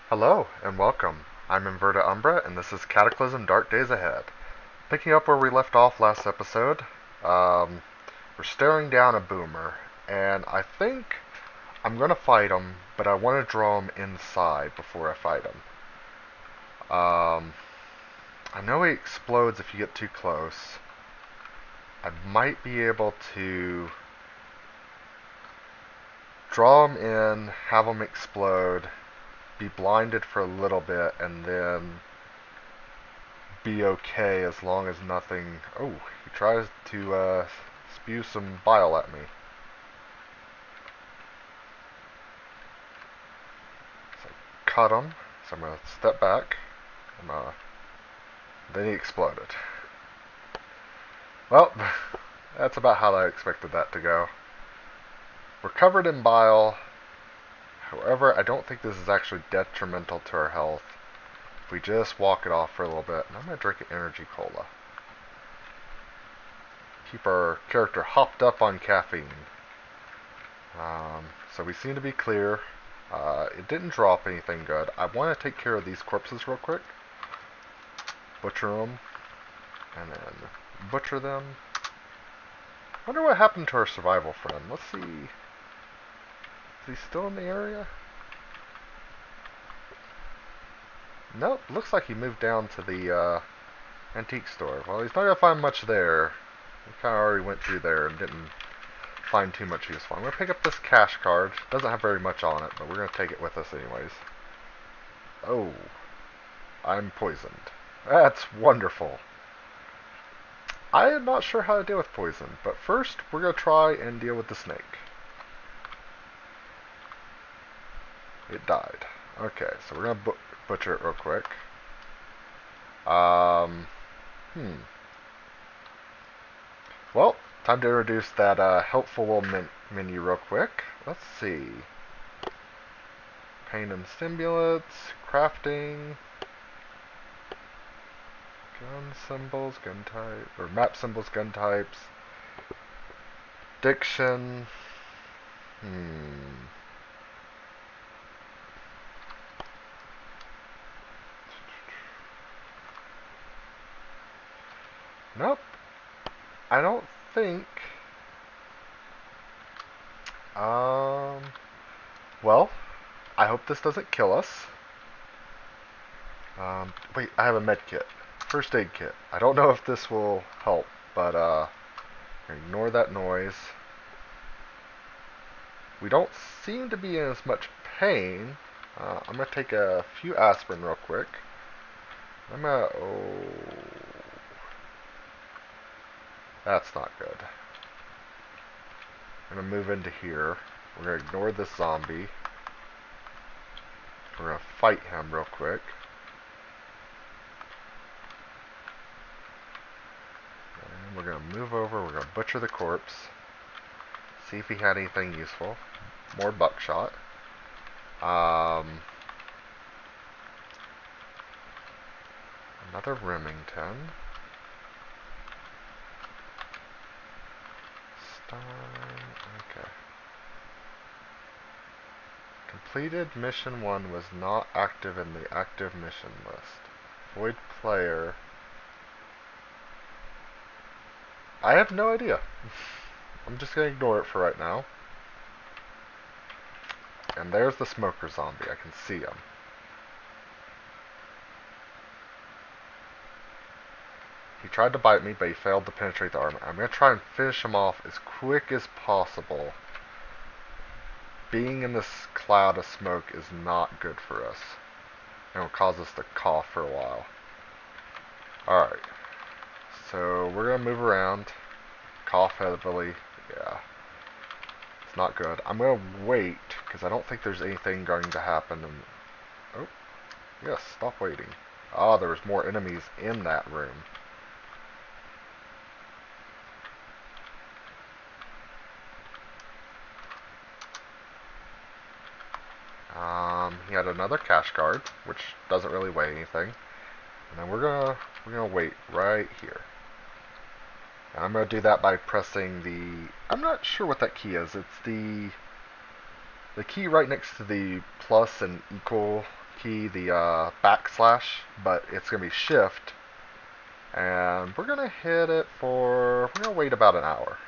Hello, and welcome. I'm Inverta Umbra, and this is Cataclysm Dark Days Ahead. Picking up where we left off last episode, we're staring down a boomer, and I think I'm going to fight him, but I want to draw him inside before I fight him. I know he explodes if you get too close. I might be able to draw him in, have him explode, be blinded for a little bit, and then be okay as long as nothing... Oh, he tries to spew some bile at me. So I cut him, so I'm going to step back. Then he exploded. Well, that's about how I expected that to go. We're covered in bile. However, I don't think this is actually detrimental to our health. If we just walk it off for a little bit, and I'm going to drink an energy cola. Keep our character hopped up on caffeine. So we seem to be clear. It didn't drop anything good. I want to take care of these corpses real quick. Butcher them. And then butcher them. Wonder what happened to our survival friend. Let's see. Is he still in the area? Nope. Looks like he moved down to the antique store. Well, he's not going to find much there. We kind of already went through there and didn't find too much useful. I'm going to pick up this cash card. Doesn't have very much on it, but we're going to take it with us anyways. Oh, I'm poisoned. That's wonderful. I am not sure how to deal with poison, but first we're going to try and deal with the snake. It died. Okay, so we're going to butcher it real quick. Well, time to introduce that helpful little menu real quick. Let's see. Pain and stimulants, crafting, gun symbols, gun type, or map symbols, gun types, diction. Nope. I don't think. Well, I hope this doesn't kill us. Wait, I have a med kit. First aid kit. I don't know if this will help, but ignore that noise. We don't seem to be in as much pain. I'm going to take a few aspirin real quick. I'm going to... Oh... That's not good. I'm going to move into here. We're going to ignore this zombie. We're going to fight him real quick. And we're going to move over. We're going to butcher the corpse. See if he had anything useful. More buckshot. Another Remington. Okay. Completed mission 1 was not active in the active mission list. Void player. I have no idea. I'm just going to ignore it for right now. And there's the smoker zombie. I can see him. He tried to bite me, but he failed to penetrate the armor. I'm going to try and finish him off as quick as possible. Being in this cloud of smoke is not good for us. It will cause us to cough for a while. Alright. So we're going to move around. Cough heavily. Yeah. It's not good. I'm going to wait, because I don't think there's anything going to happen. Oh. Yes, stop waiting. Ah, there was more enemies in that room. He had another cash card, which doesn't really weigh anything. And then we're gonna wait right here. And I'm gonna do that by pressing the... I'm not sure what that key is. It's the key right next to the plus and equal key the backslash, but it's going to be shift. And we're going to we're going to wait about an hour.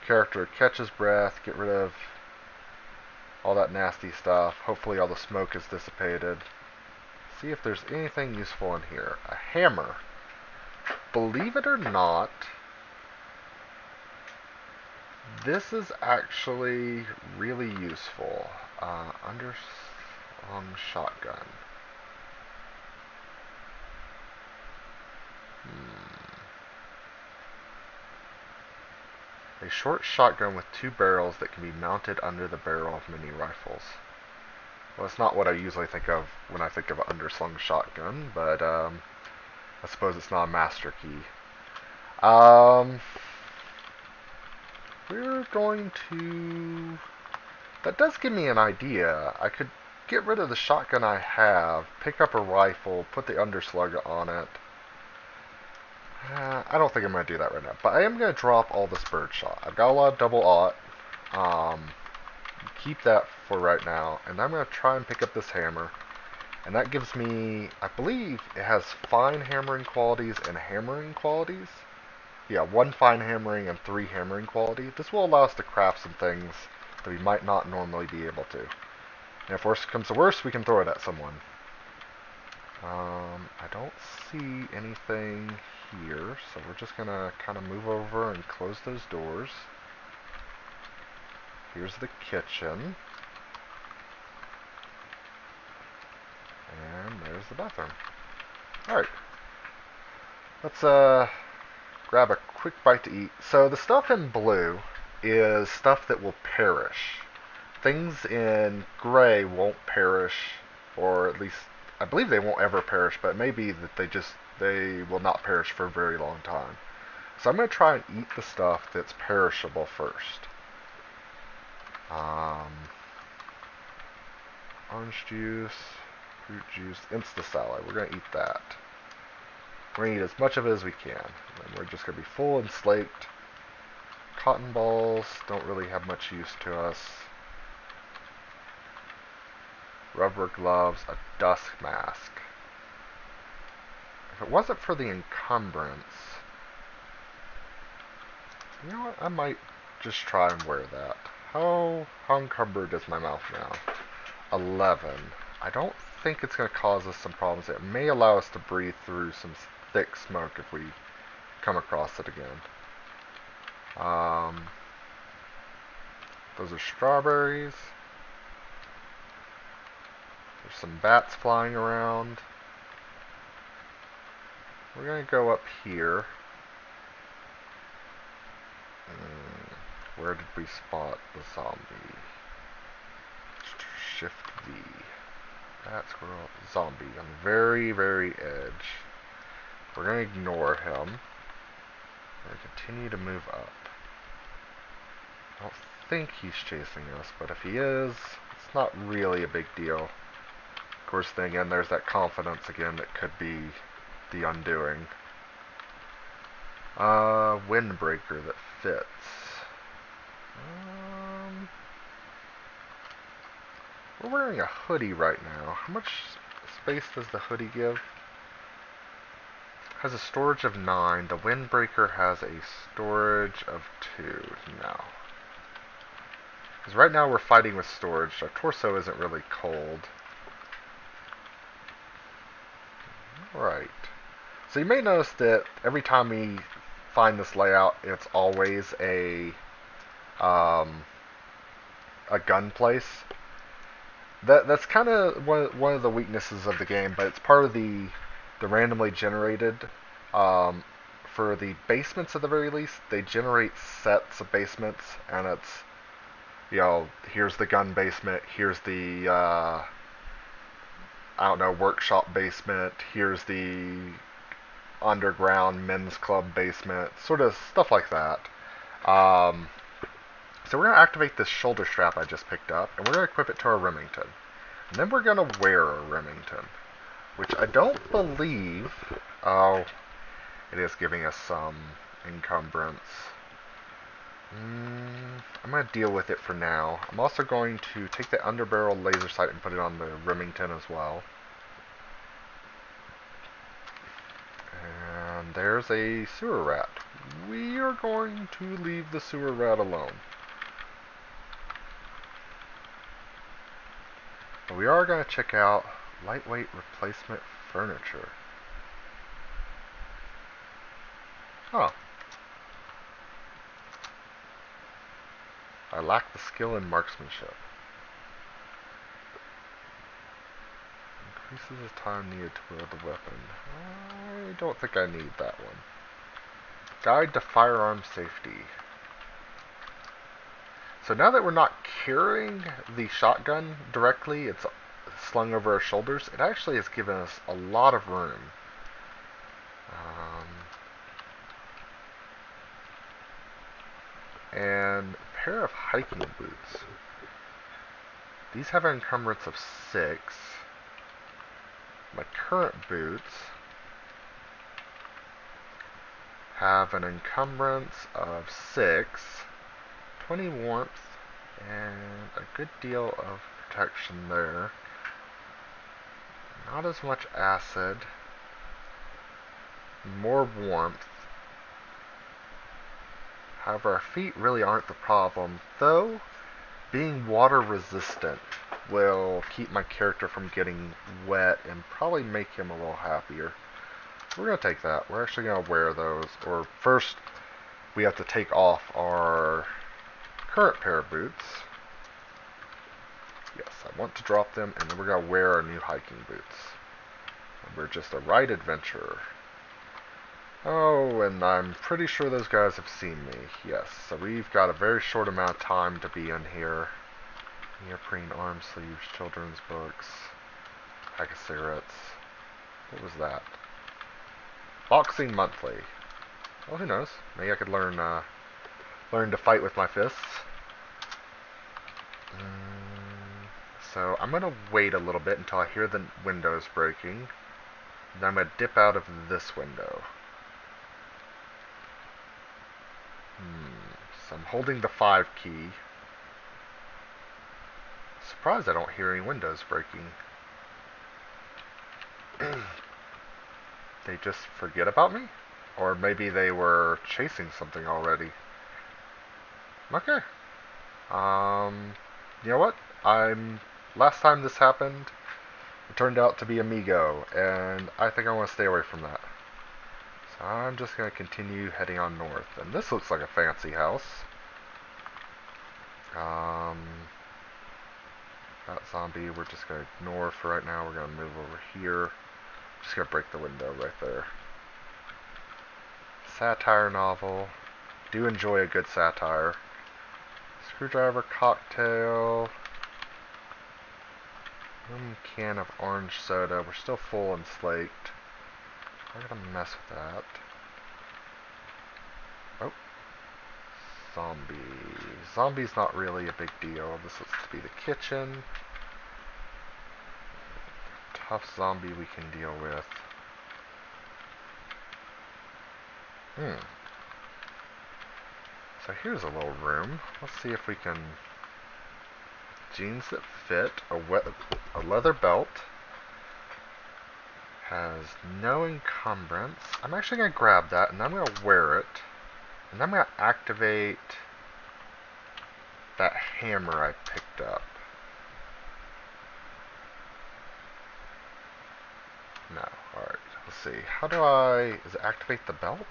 Character catches breath, get rid of all that nasty stuff. Hopefully all the smoke is dissipated. See if there's anything useful in here. A hammer. Believe it or not, this is actually really useful. Underslung shotgun. A short shotgun with 2 barrels that can be mounted under the barrel of mini rifles. Well, it's not what I usually think of when I think of an underslung shotgun, but I suppose it's not a master key. We're going to... That does give me an idea. I could get rid of the shotgun I have, pick up a rifle, put the underslug on it. I don't think I'm going to do that right now, but I am going to drop all this birdshot. I've got a lot of double aught. Keep that for right now, and I'm going to try and pick up this hammer. And that gives me, I believe it has fine hammering qualities and hammering qualities. Yeah, 1 fine hammering and 3 hammering quality. This will allow us to craft some things that we might not normally be able to. And if worse comes to worse, we can throw it at someone. I don't see anything here, so we're just going to kind of move over and close those doors. Here's the kitchen. And there's the bathroom. Alright. Let's grab a quick bite to eat. So the stuff in blue is stuff that will perish. Things in gray won't perish, or at least I believe they won't ever perish, but it may be that they will not perish for a very long time. So I'm going to try and eat the stuff that's perishable first. Orange juice, fruit juice, Insta-salad. We're going to eat that. We're going to eat as much of it as we can. And we're just going to be full and slaked. Cotton balls don't really have much use to us. Rubber gloves, a dust mask. If it wasn't for the encumbrance, you know what, I might just try and wear that. How encumbered is my mouth now? 11. I don't think it's going to cause us some problems. It may allow us to breathe through some thick smoke if we come across it again. Those are strawberries. There's some bats flying around. We're going to go up here. Where did we spot the zombie? Shift V. Bat squirrel. Zombie on the very, very edge. We're going to ignore him. We're going to continue to move up. I don't think he's chasing us, but if he is, it's not really a big deal. Of course, then again, there's that confidence again that could be the undoing. Windbreaker that fits. We're wearing a hoodie right now. How much space does the hoodie give? Has a storage of 9. The windbreaker has a storage of 2. No. Because right now we're fighting with storage. Our torso isn't really cold. Alright. So you may notice that every time we find this layout, it's always a gun place. That's kind of one of the weaknesses of the game, but it's part of the randomly generated. For the basements at the very least, they generate sets of basements, and it's, you know, here's the gun basement, here's the I don't know, workshop basement, here's the underground men's club basement, sort of stuff like that. So we're going to activate this shoulder strap I just picked up, and we're going to equip it to our Remington. And then we're going to wear a Remington, which I don't believe... Oh, it is giving us some encumbrance. I'm going to deal with it for now. I'm also going to take the underbarrel laser sight and put it on the Remington as well. And there's a sewer rat. We are going to leave the sewer rat alone. But we are going to check out lightweight replacement furniture. Oh. I lack the skill in marksmanship. Increases the time needed to wield the weapon. I don't think I need that one. Guide to firearm safety. So now that we're not carrying the shotgun directly, it's slung over our shoulders, it actually has given us a lot of room. And a pair of hiking boots. These have an encumbrance of 6. My current boots have an encumbrance of 6, 20 warmth, and a good deal of protection there. Not as much acid, more warmth. However, our feet really aren't the problem, though being water resistant will keep my character from getting wet and probably make him a little happier. We're going to take that. We're actually going to wear those. Or first, we have to take off our current pair of boots. Yes, I want to drop them, and then we're going to wear our new hiking boots. And we're just a right adventurer. Oh, and I'm pretty sure those guys have seen me. Yes, so we've got a very short amount of time to be in here. Neoprene arm sleeves, children's books, pack of cigarettes. What was that? Boxing monthly. Well, who knows? Maybe I could learn to fight with my fists. So I'm gonna wait a little bit until I hear the windows breaking. Then I'm gonna dip out of this window. So I'm holding the 5 key. Surprised I don't hear any windows breaking. They just forget about me? Or maybe they were chasing something already. Okay. You know what? Last time this happened, it turned out to be Amigo, and I think I want to stay away from that. So I'm just going to continue heading on north. And this looks like a fancy house. That zombie we're just going to ignore for right now. We're going to move over here. Just going to break the window right there. Satire novel. Do enjoy a good satire. Screwdriver cocktail. One can of orange soda. We're still full and slaked. We're going to mess with that. Oh. Zombie. Zombie's not really a big deal. This looks to be the kitchen. Tough zombie we can deal with. So here's a little room. Let's see if we can... Jeans that fit. A leather belt. Has no encumbrance. I'm actually going to grab that and I'm going to wear it. And I'm going to activate that hammer I picked up. No. Alright. Let's see. How do I... Is it activate the belt?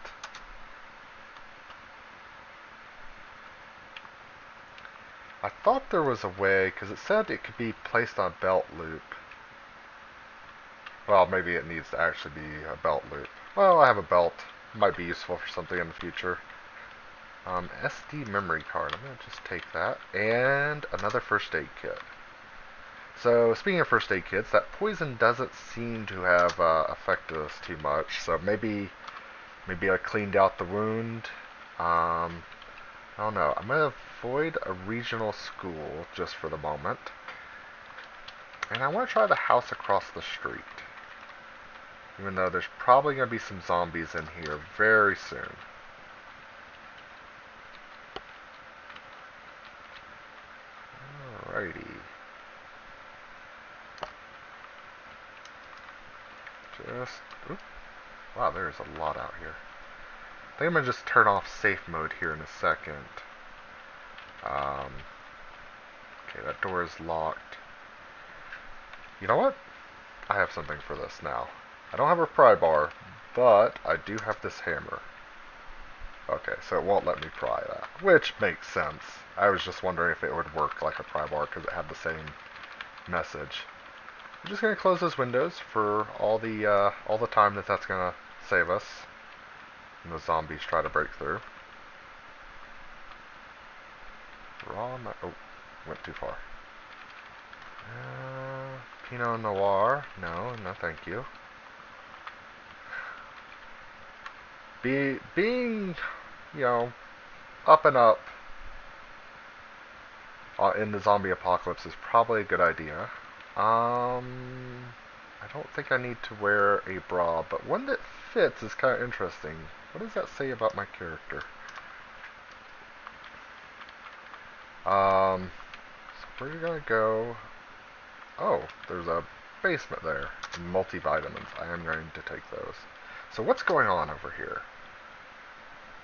I thought there was a way, because it said it could be placed on a belt loop. Well, maybe it needs to actually be a belt loop. Well, I have a belt. Might be useful for something in the future. SD memory card. I'm going to just take that. And another first aid kit. So, speaking of first aid kits, that poison doesn't seem to have affected us too much. So maybe I cleaned out the wound. I don't know. I'm going to avoid a regional school just for the moment. And I want to try the house across the street. Even though there's probably going to be some zombies in here very soon. Alrighty. Just... Oop. Wow, there's a lot out here. I think I'm going to just turn off safe mode here in a second. Okay, that door is locked. You know what? I have something for this now. I don't have a pry bar, but I do have this hammer. Okay, so it won't let me pry that, which makes sense. I was just wondering if it would work like a pry bar because it had the same message. I'm just going to close those windows for all the time that's going to save us when the zombies try to break through. Oh, went too far. Pinot Noir. No, no thank you. Being, you know, up and up in the zombie apocalypse is probably a good idea. I don't think I need to wear a bra, but one that fits is kind of interesting. What does that say about my character? So where are you gonna go? Oh, there's a basement there. Multivitamins. I am going to take those. So what's going on over here?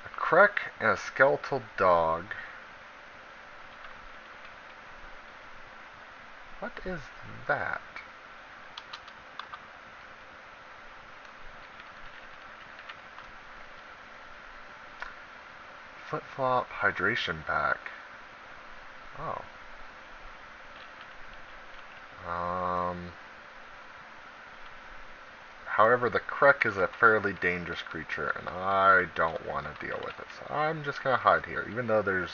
A Krek and a skeletal dog. What is that? Flip-flop hydration pack. Oh. However, the Krek is a fairly dangerous creature, and I don't want to deal with it. So I'm just going to hide here, even though there's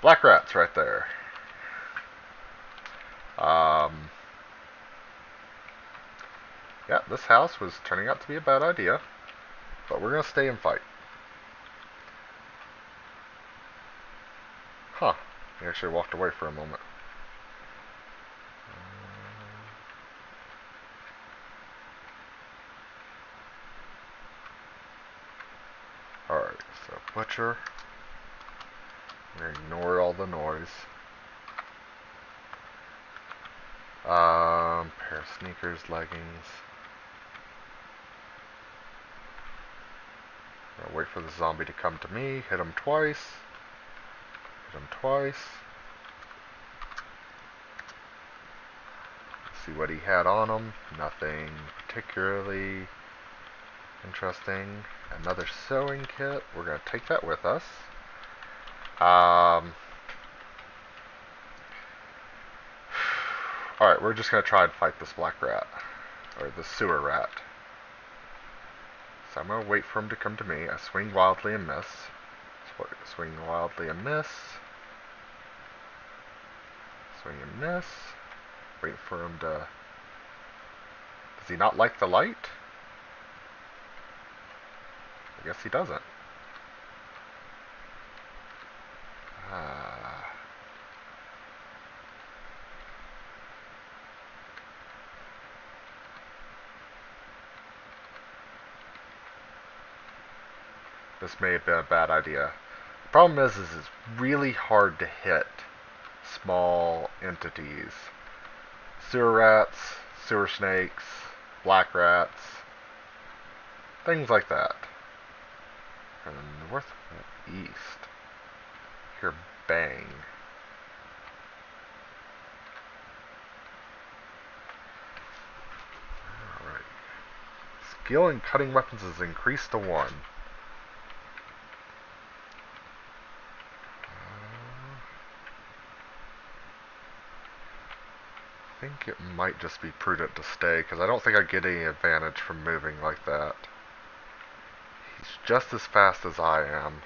black rats right there. Yeah, this house was turning out to be a bad idea, but we're going to stay and fight. Huh. He actually walked away for a moment. Alright, so butcher. Ignore all the noise. Pair of sneakers, leggings. I'll wait for the zombie to come to me. Hit him twice. Hit him twice. See what he had on him. Nothing particularly interesting. Another sewing kit. We're going to take that with us. Alright, we're just going to try and fight this black rat. Or the sewer rat. So I'm going to wait for him to come to me. I swing wildly and miss. Swing wildly and miss. Swing and miss. Wait for him to... Does he not like the light? I guess he doesn't. This may have been a bad idea. The problem is it's really hard to hit small entities. Sewer rats, sewer snakes, black rats, things like that. From the northeast. Hear bang. Alright. Skill in cutting weapons is increased to 1. I think it might just be prudent to stay, because I don't think I get any advantage from moving like that. He's just as fast as I am.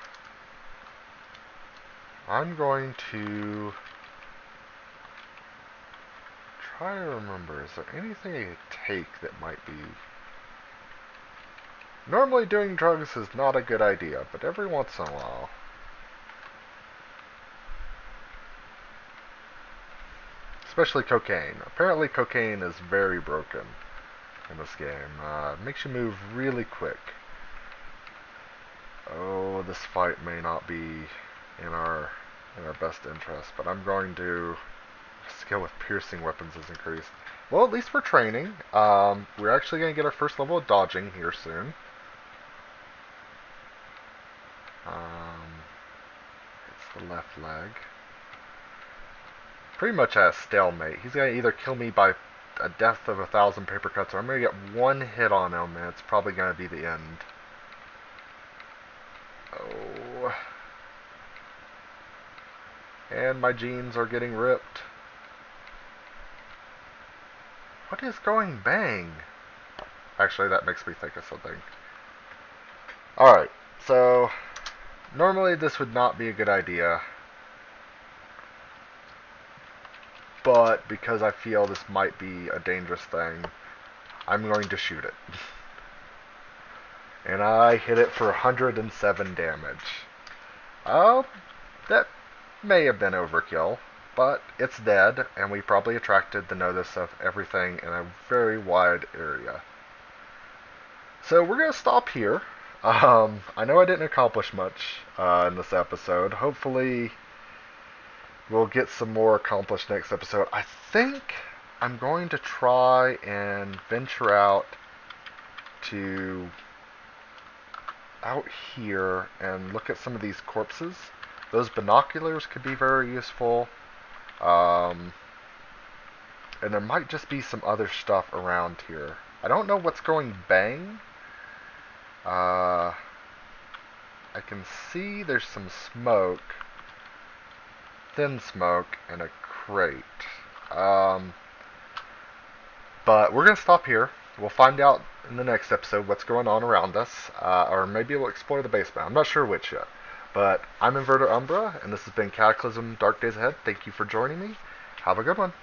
I'm going to try to remember, is there anything I could take that might be... Normally doing drugs is not a good idea, but every once in a while... Especially cocaine. Apparently cocaine is very broken in this game. It makes you move really quick. Oh, this fight may not be in our in our best interest. But I'm going to skill with piercing weapons is increased. Well, at least we're training. We're actually going to get our first level of dodging here soon. It's the left leg. Pretty much at a stalemate. He's going to either kill me by a death of 1,000 paper cuts, or I'm going to get one hit on him, and it's probably going to be the end. Oh. And my jeans are getting ripped. What is going bang? Actually, that makes me think of something. Alright, so normally this would not be a good idea. But because I feel this might be a dangerous thing, I'm going to shoot it. And I hit it for 107 damage. That may have been overkill, but it's dead, and we probably attracted the notice of everything in a very wide area. So we're going to stop here. I know I didn't accomplish much in this episode. Hopefully we'll get some more accomplished next episode. I think I'm going to try and venture out here and look at some of these corpses. Those binoculars could be very useful. And there might just be some other stuff around here. I don't know what's going bang. I can see there's some smoke. Thin smoke and a crate. But we're going to stop here. We'll find out in the next episode what's going on around us. Or maybe we'll explore the basement. I'm not sure which yet. But I'm Inverter Umbra, and this has been Cataclysm Dark Days Ahead. Thank you for joining me. Have a good one.